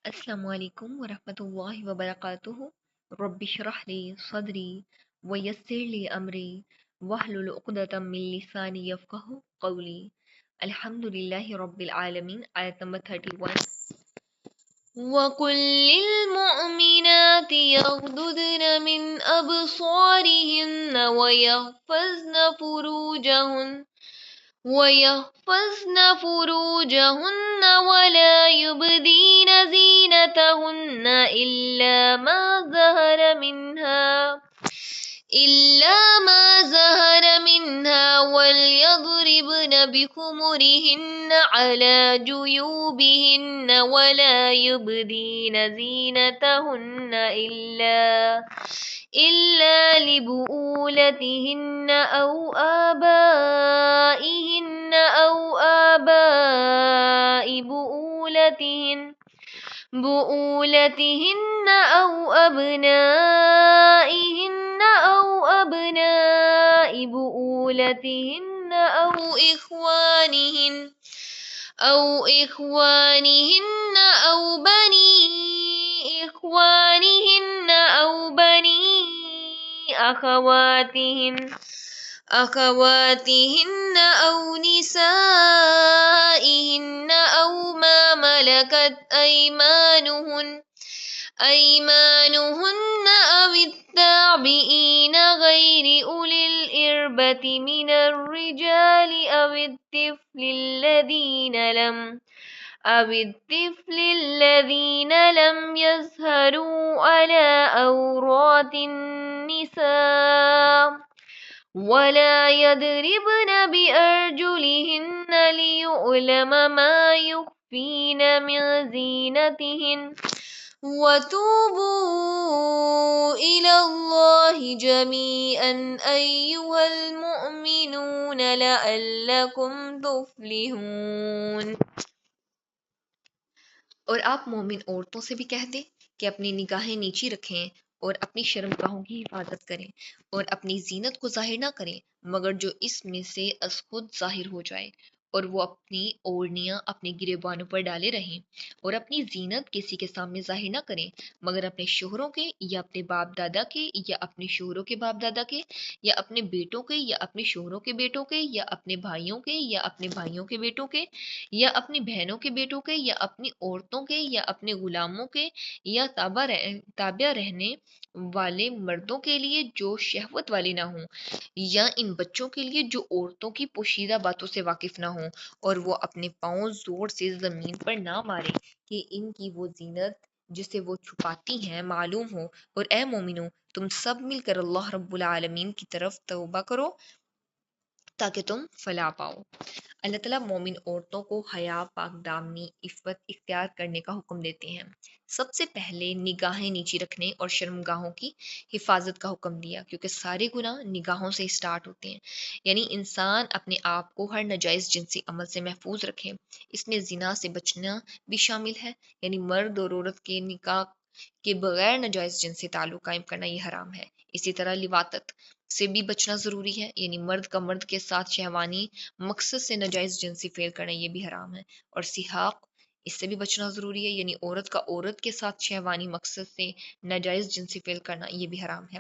السلام علیکم ورحمۃ اللہ وبرکاتہ رب اشرح لی صدری ویسر لی امری واحلل عقدۃ من لسانی یفقہوا قولی الحمد للہ رب العالمین آیت نمبر 31 وَقُل لِّلْمُؤْمِنَاتِ يَغْضُضْنَ مِنْ أَبْصَارِهِنَّ وَيَحْفَظْنَ فُرُوجَهُنَّ وَلَا يُبْدِينَ زِينَتَهُنَّ إِلَّا مَا ظَهَرَ مِنْهَا وَلْيَضْرِبْنَ بِخُمُرِهِنَّ عَلَى جُيُوبِهِنَّ وَلَا يُبْدِينَ زِينَتَهُنَّ إِلَّا لِبُؤُولَتِهِنَّ أَوْ آبَائِهِنَّ أَوْ آبَاءِ بؤولتهن أو أبنائهن أو أبناء بؤولتهن أو إخوانهن أو بني إخوانهن أو بني أخواتهن أو نسائهن أو ما ملكت أيمانهن أو التابعين غير أولي الإربة من الرجال أو الطفل الذين لم يظهروا على عورات النساء ولا يضربن بأرجلهن ليعلم ما يخفين من زينتهن وتوبوا إلى الله جميعا أيها المؤمنون لعلكم تفلحون۔ اور آپ مومن عورتوں سے بھی کہہ دیں کہ اپنی نگاہیں نیچی رکھیں اور اپنی شرمگاہوں کی حفاظت کریں اور اپنی زینت کو ظاہر نہ کریں مگر جو اس میں سے از خود ظاہر ہو جائے، اور وہ اپنی اوڑھنیاں اپنے گریبانوں پر ڈالے رہیں اور اپنی زینت کسی کے سامنے ظاہر نہ کریں مگر اپنے شوہروں کے یا اپنے باپ دادا کے یا اپنے شوہروں کے باپ دادا کے یا اپنے بیٹوں کے یا اپنے شوہروں کے بیٹوں کے یا اپنے بھائیوں کے یا اپنے بھائیوں کے بیٹوں کے یا اپنی بہنوں کے بیٹوں کے یا اپنی عورتوں کے یا اپنے غلاموں کے یا تابع رہنے والے مردوں کے لیے جو شہوت والے نہ ہوں، یا ان بچوں کے لیے جو عورتوں کی پوشیدہ باتوں سے واقف نہ ہوں، اور وہ اپنے پاؤں زور سے زمین پر نہ مارے کہ ان کی وہ زینت جسے وہ چھپاتی ہیں معلوم ہو۔ اور اے مومنو، تم سب مل کر اللہ رب العالمین کی طرف توبہ کرو تاکہ تم فلاح پاؤ۔ اللہ تعالیٰ مومن عورتوں کو حیا، پاک دامنی، عفت اختیار کرنے کا حکم دیتے ہیں۔ سب سے پہلے نگاہیں نیچی رکھنے اور شرمگاہوں کی حفاظت کا حکم دیا، کیونکہ سارے گناہ نگاہوں سے سٹارٹ ہوتے ہیں۔ یعنی انسان اپنے آپ کو ہر ناجائز جنسی عمل سے محفوظ رکھے۔ اس میں زنا سے بچنا بھی شامل ہے، یعنی مرد اور عورت کے نکاح کے بغیر ناجائز جنسی تعلق قائم کرنا یہ حرام ہے۔ اسی طرح لواطت سے بھی بچنا ضروری ہے، یعنی مرد کا مرد کے ساتھ شہوانی مقصد سے ناجائز جنسی فعل کرنا یہ بھی حرام ہے۔ اور سحاق، اس سے بھی بچنا ضروری ہے، یعنی عورت کا عورت کے ساتھ شہوانی مقصد سے ناجائز جنسی فعل کرنا یہ بھی حرام ہے۔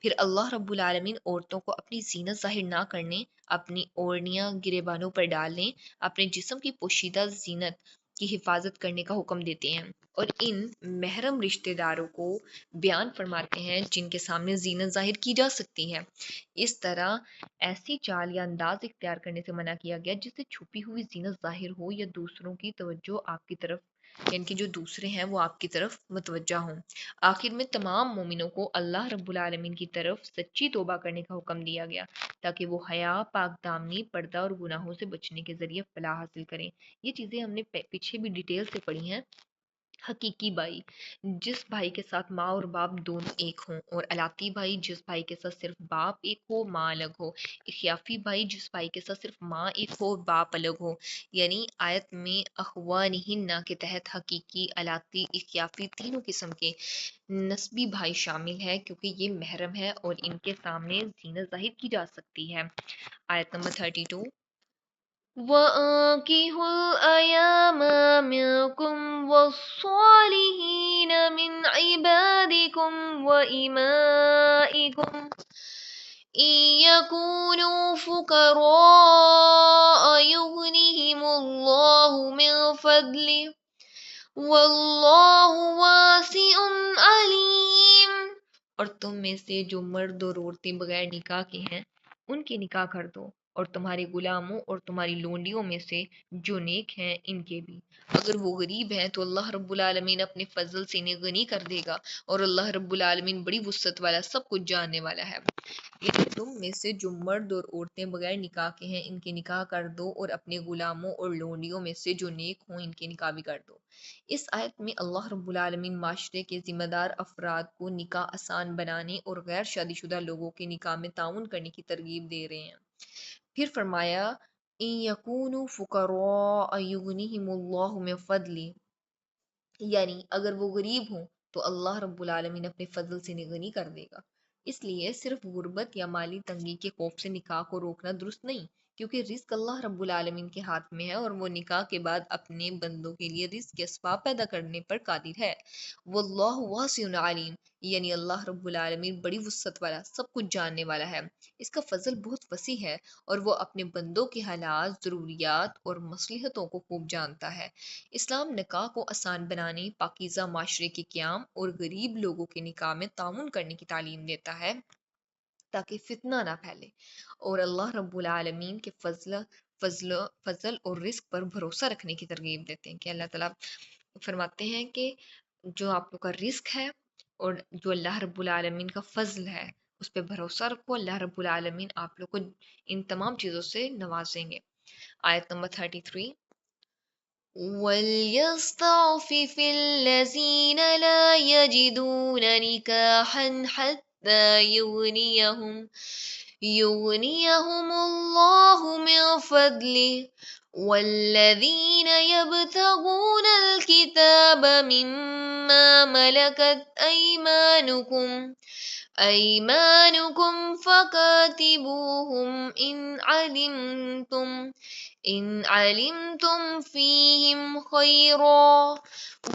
پھر اللہ رب العالمین عورتوں کو اپنی زینت ظاہر نہ کرنے، اپنی اوڑھنیاں گریبانوں پر ڈالنے، اپنے جسم کی پوشیدہ زینت کی حفاظت کرنے کا حکم دیتے ہیں، اور ان محرم رشتہ داروں کو بیان فرماتے ہیں جن کے سامنے زینت ظاہر کی جا سکتی ہے۔ اس طرح ایسی چال یا انداز اختیار کرنے سے منع کیا گیا جس سے چھپی ہوئی زینت ظاہر ہو یا دوسروں کی توجہ آپ کی طرف، یعنی کہ جو دوسرے ہیں وہ آپ کی طرف متوجہ ہوں۔ آخر میں تمام مومنوں کو اللہ رب العالمین کی طرف سچی توبہ کرنے کا حکم دیا گیا تاکہ وہ حیا، پاک دامنی، پردہ اور گناہوں سے بچنے کے ذریعے فلاح حاصل کریں۔ یہ چیزیں ہم نے پیچھے بھی ڈیٹیل سے پڑھی ہیں۔ حقیقی بھائی، جس بھائی کے ساتھ ماں اور باپ دونوں ایک ہوں، اور الاتی بھائی جس بھائی کے ساتھ صرف باپ ایک ہو ماں الگ ہو، اخیافی بھائی جس بھائی کے ساتھ صرف ماں ایک ہو باپ الگ ہو۔ یعنی آیت میں اخوانہن کے تحت حقیقی، الاتی، اخیافی تینوں قسم کے نسبی بھائی شامل ہے، کیونکہ یہ محرم ہے اور ان کے سامنے زینت ظاہر کی جا سکتی ہے۔ آیت نمبر 32 وَأَنكِحُوا الْأَيَامَ مِنكُمْ وَالصَّالِحِينَ مِنْ عِبَادِكُمْ وَإِمَائِكُمْ إِنْ يَكُونُوا فُقَرَاءَ يُغْنِهِمُ اللَّهُ مِنْ فَضْلِهِ وَاللَّهُ وَاسِعٌ عَلِيمٌ۔ اور تم میں سے جو مرد اور عورتیں بغیر نکاح کے ہیں ان کے نکاح کر دو، اور تمہارے غلاموں اور تمہاری لونڈیوں میں سے جو نیک ہیں ان کے بھی۔ اگر وہ غریب ہیں تو اللہ رب العالمین اپنے فضل سے انہیں غنی کر دے گا، اور اللہ رب العالمین بڑی وسعت والا سب کچھ جاننے والا ہے۔ یعنی تم میں سے جو مرد اور عورتیں بغیر نکاح کے ہیں ان کے نکاح کر دو، اور اپنے غلاموں اور لونڈیوں میں سے جو نیک ہوں ان کے نکاح بھی کر دو۔ اس آیت میں اللہ رب العالمین معاشرے کے ذمہ دار افراد کو نکاح آسان بنانے اور غیر شادی شدہ لوگوں کے نکاح میں تعاون کرنے کی ترغیب دے رہے ہیں۔ پھر فرمایا ان یکونوا فقراء یغنیہم اللہ من فضلہ، یعنی اگر وہ غریب ہوں تو اللہ رب العالمین اپنے فضل سے انہیں غنی کر دے گا۔ اس لیے صرف غربت یا مالی تنگی کے خوف سے نکاح کو روکنا درست نہیں، کیونکہ رزق اللہ رب العالمین کے ہاتھ میں ہے، اور وہ نکاح کے بعد اپنے بندوں کے لیے رزق کے اسباب پیدا کرنے پر قادر ہے۔ واللہ واسع علیم، یعنی اللہ رب العالمین بڑی وسعت والا سب کچھ جاننے والا ہے، اس کا فضل بہت وسیع ہے، اور وہ اپنے بندوں کے حالات، ضروریات اور مصلحتوں کو خوب جانتا ہے۔ اسلام نکاح کو آسان بنانے، پاکیزہ معاشرے کے قیام اور غریب لوگوں کے نکاح میں تعاون کرنے کی تعلیم دیتا ہے تاکہ فتنہ نہ پھیلے، اور اللہ رب العالمین کے فضل اور رزق پر بھروسہ رکھنے کی ترغیب دیتے ہیں کہ اللہ تعالیٰ فرماتے ہیں کہ جو آپ لوگ کا رزق ہے اور جو اللہ رب العالمین کا فضل ہے اس پہ بھروسہ رکھو، اللہ رب العالمین آپ لوگ کو ان تمام چیزوں سے نوازیں گے۔ آیت نمبر 33، وَلْيَسْتَعْفِفِ الَّذِينَ لَا يَجِدُونَ نِكَاحًا حَتَّى يُغْنِيَهُمُ اللَّهُ مِنْ فَضْلِهِ وَالَّذِينَ يَبْتَغُونَ الْكِتَابَ مِمَّا مَلَكَتْ أَيْمَانُكُمْ فَكَاتِبُوهُمْ إِنْ عَلِمْتُمْ فِيهِمْ خَيْرًا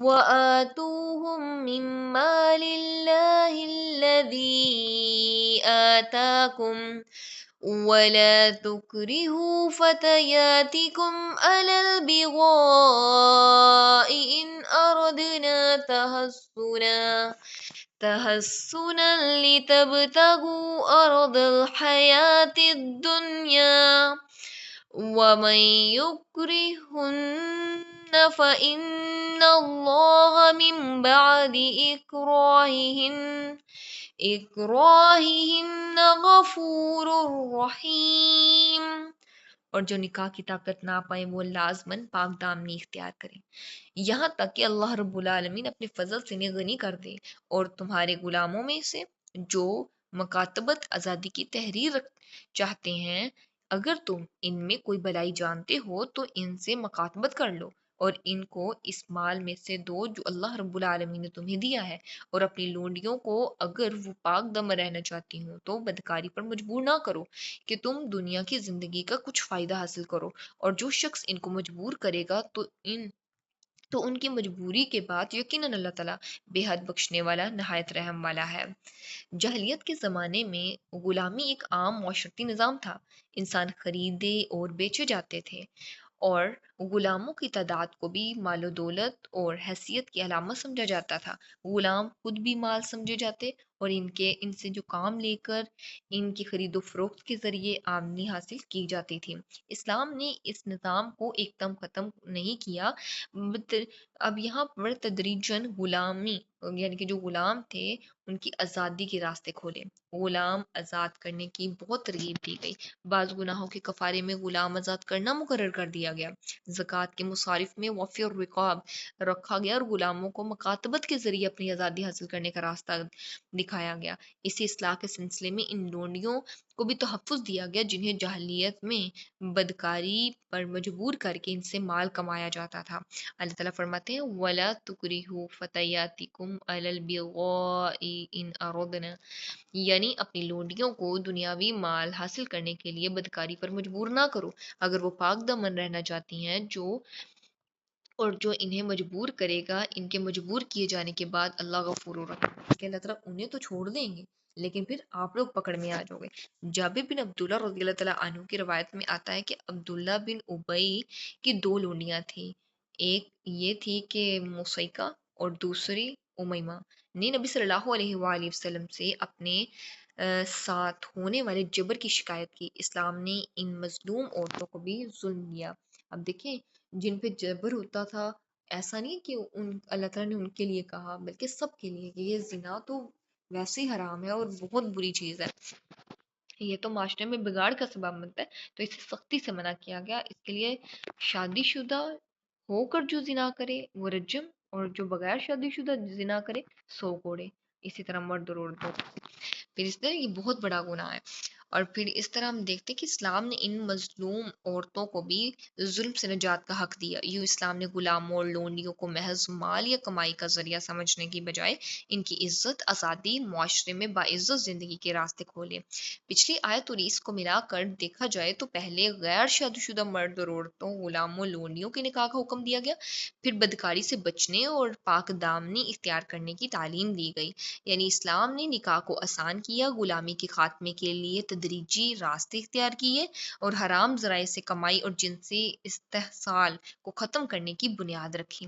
وَآتُوهُمْ مِنْ مَالِ اللَّهِ الَّذِي آتَاكُمْ وَلَا تُكْرِهُوا فَتَيَاتِكُمْ عَلَى الْبِغَاءِ إِنْ أَرَدْنَا تَحَصُّنًا لِتَبْتَغُوا أَرَضَ الْحَيَاةِ الدُّنْيَا وَمَن يُكْرِههُّنَّ فَإِنَّ اللَّهَ مِن بَعْدِ إِكْرَاهِهِنَّ غَفُورٌ رَحِيمٌ۔ اور جو نکاح کی طاقت نہ پائیں وہ لازماً پاک دامنی اختیار کریں، یہاں تک کہ اللہ رب العالمین اپنے فضل سے انہیں غنی کر دے۔ اور تمہارے غلاموں میں سے جو مکاتبت آزادی کی تحریر چاہتے ہیں، اگر تم ان میں کوئی بلائی جانتے ہو تو ان سے مکاتبت کر لو، اور ان کو اس مال میں سے دو جو اللہ رب العالمین نے تمہیں دیا ہے، اور اپنی لونڈیوں کو اگر وہ پاک دم رہنا چاہتی ہوں تو بدکاری پر مجبور نہ کرو کہ تم دنیا کی زندگی کا کچھ فائدہ حاصل کرو، اور جو شخص ان کو مجبور کرے گا تو ان کی مجبوری کے بعد یقیناً اللہ تعالیٰ بے حد بخشنے والا نہایت رحم والا ہے۔ جاہلیت کے زمانے میں غلامی ایک عام معاشرتی نظام تھا، انسان خریدے اور بیچے جاتے تھے، اور غلاموں کی تعداد کو بھی مال و دولت اور حیثیت کی علامت سمجھا جاتا تھا۔ غلام خود بھی مال سمجھے جاتے، اور ان سے جو کام لے کر ان کی خرید و فروخت کے ذریعے آمدنی حاصل کی جاتی تھی۔ اسلام نے اس نظام کو ایک دم ختم نہیں کیا، اب یہاں پر تدریجاً غلامی یعنی کہ جو غلام تھے ان کی آزادی کے راستے کھولے، غلام آزاد کرنے کی بہت ترغیب دی گئی، بعض گناہوں کے کفارے میں غلام آزاد کرنا مقرر کر دیا گیا، زکوٰۃ کے مصارف میں وفی الرقاب رکھا گیا، اور غلاموں کو مکاتبت کے ذریعے اپنی آزادی حاصل کرنے کا راستہ دکھایا گیا۔ اسی اصلاح کے سلسلے میں ان لونڈیوں کو بھی تحفظ دیا گیا جنہیں جاہلیت میں بدکاری پر مجبور کر کے ان سے مال کمایا جاتا تھا۔ اللہ تعالیٰ فرماتے ہیں وَلَا تُكْرِهُوا فَتَيَاتِكُمْ عَلَى الْبِغَاءِ إِنْ أَرَدْنَا، یعنی اپنی لونڈیوں کو دنیاوی مال حاصل کرنے کے لیے بدکاری پر مجبور نہ کرو اگر وہ پاک دامن رہنا چاہتی ہیں، جو انہیں مجبور کرے گا ان کے مجبور کیے جانے کے بعد اللہ غفور الرحیم، کہ اللہ تعالیٰ انہیں تو چھوڑ دیں گے لیکن پھر آپ لوگ پکڑ میں آ جاؤ گے۔ جابر بن عبداللہ رضی اللہ تعالیٰ عنہ کی روایت میں آتا ہے کہ عبداللہ بن ابئی کی دو لونڈیاں تھیں، ایک یہ تھی کہ مسیکہ اور دوسری امیمہ نے نبی صلی اللہ علیہ وآلہ وسلم سے اپنے ساتھ ہونے والے جبر کی شکایت کی۔ اسلام نے ان مظلوم عورتوں کو بھی ظلم دیا۔ اب دیکھیں جن پہ جبر ہوتا تھا، ایسا نہیں کہ اللہ تعالیٰ نے ان کے لیے کہا بلکہ سب کے لیے کہ یہ زنا تو ویسے ہی حرام ہے اور بہت بری چیز ہے، یہ تو معاشرے میں بگاڑ کا سبب بنتا ہے، تو اسے سختی سے منع کیا گیا۔ اس کے لیے شادی شدہ ہو کر جو زنا کرے وہ رجم، اور جو بغیر شادی شدہ زنا کرے 100 کوڑے، اسی طرح مرد اور عورتوں پھر اس طرح یہ بہت بڑا گناہ ہے۔ اور پھر اس طرح ہم دیکھتے ہیں کہ اسلام نے ان مظلوم عورتوں کو بھی ظلم سے نجات کا حق دیا۔ یوں اسلام نے غلاموں اور لونڈیوں کو محض مال یا کمائی کا ذریعہ سمجھنے کی بجائے ان کی عزت، آزادی، معاشرے میں باعزت زندگی کے راستے کھولے۔ پچھلی آیت اور اس کو ملا کر دیکھا جائے تو پہلے غیر شادی شدہ مرد اور عورتوں، غلاموں، لونڈیوں کے نکاح کا حکم دیا گیا، پھر بدکاری سے بچنے اور پاک دامنی اختیار کرنے کی تعلیم دی گئی۔ یعنی اسلام نے نکاح کو آسان کیا، غلامی کے خاتمے کے لیے تدریجی راستے اختیار کیے، اور حرام ذرائع سے کمائی اور جنسی استحصال کو ختم کرنے کی بنیاد رکھی۔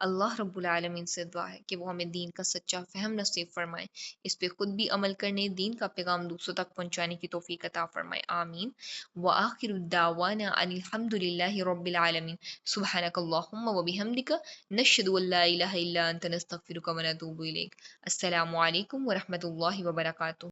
اللہ رب العالمین سے دعا ہے کہ وہ ہمیں دین کا سچا فہم نصیب فرمائے، اس پہ خود بھی عمل کرنے، دین کا پیغام دوسروں تک پہنچانے کی توفیق عطا فرمائے، آمین۔ وآخر الدعوانا ان الحمد للہ رب العالمین، سبحانک اللہم وبحمدک، نشہد ان لا الہ الا انت، نستغفرک ونتوب الیک۔ السلام علیکم ورحمۃ اللہ وبرکاتہ۔